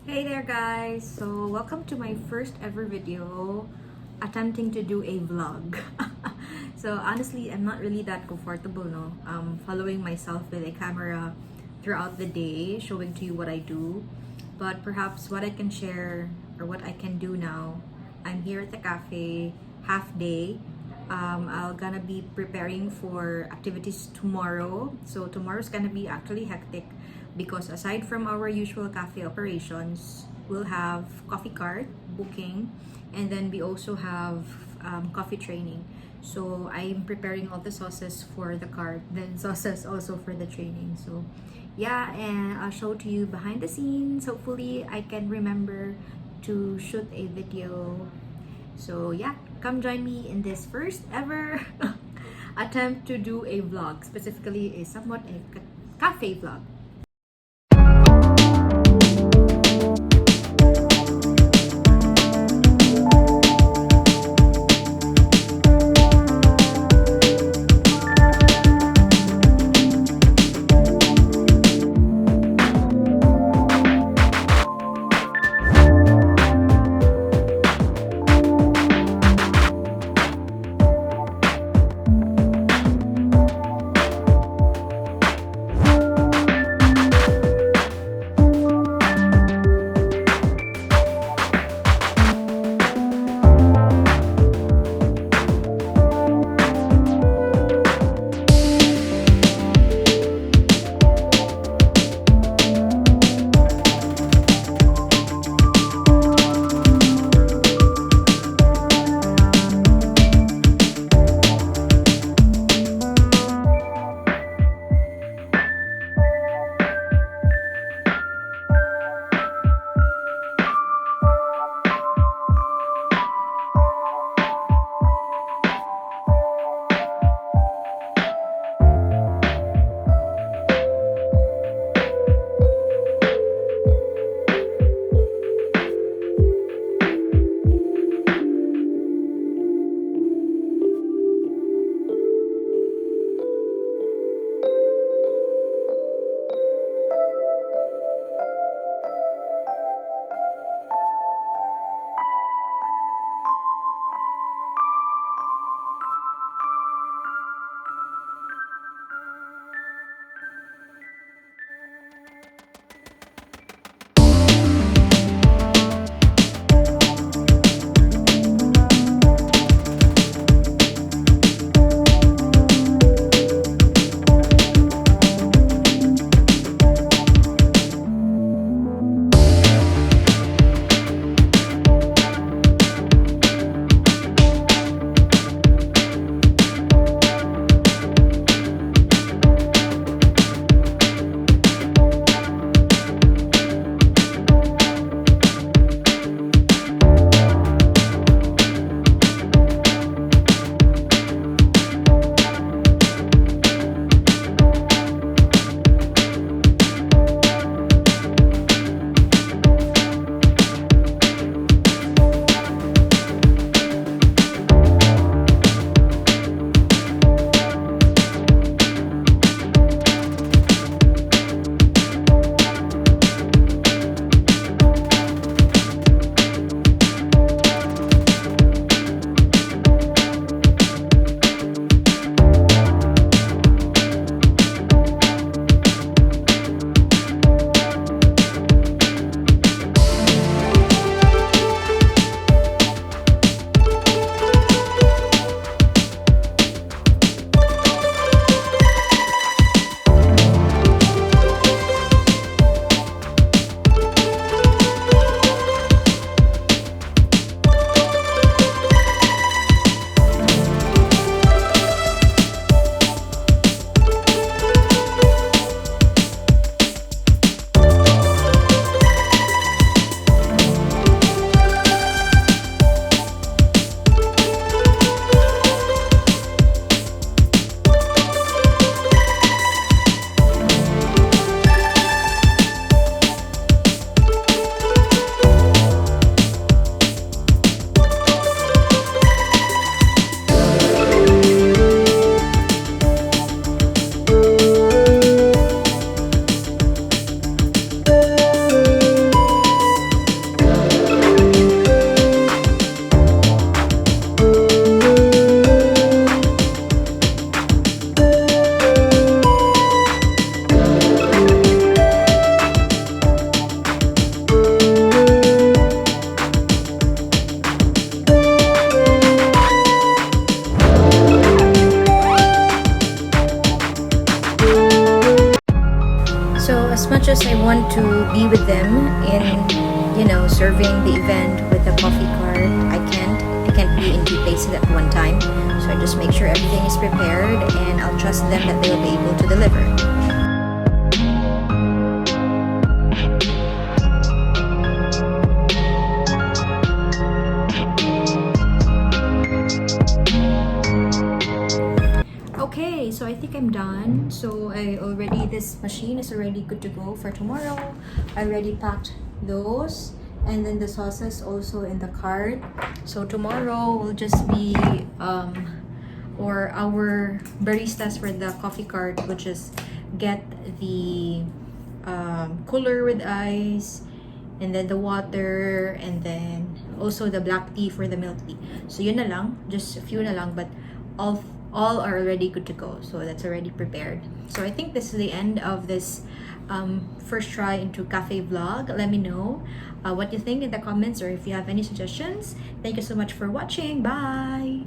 Hey there guys! So welcome to my first ever video attempting to do a vlog. So honestly, I'm not really that comfortable following myself with a camera throughout the day, showing to you what I do. But perhaps what I can share or what I can do now, I'm here at the cafe half day. I'll gonna be preparing for activities tomorrow. So tomorrow's gonna be actually hectic because aside from our usual cafe operations, we'll have coffee cart booking, and then we also have coffee training. So I'm preparing all the sauces for the cart, then sauces also for the training. So yeah, and I'll show to you behind the scenes. Hopefully I can remember to shoot a video. So yeah, come join me in this first ever attempt to do a vlog, specifically a somewhat a cafe vlog. be with them in, serving the event with the coffee cart. I can't be in two places at one time. So I just make sure everything is prepared, and I'll trust them that they'll be able to deliver. Okay, so I think I'm done. So this machine is already good to go for tomorrow. I already packed those, and then the sauces also in the cart. So tomorrow will just be or our baristas for the coffee cart, which is get the cooler with ice, and then the water, and then also the black tea for the milk tea. So yun na lang, just a few na lang, but all are already good to go, so that's already prepared. So I think this is the end of this first try into cafe vlog. Let me know what you think in the comments, or if you have any suggestions. Thank you so much for watching. Bye.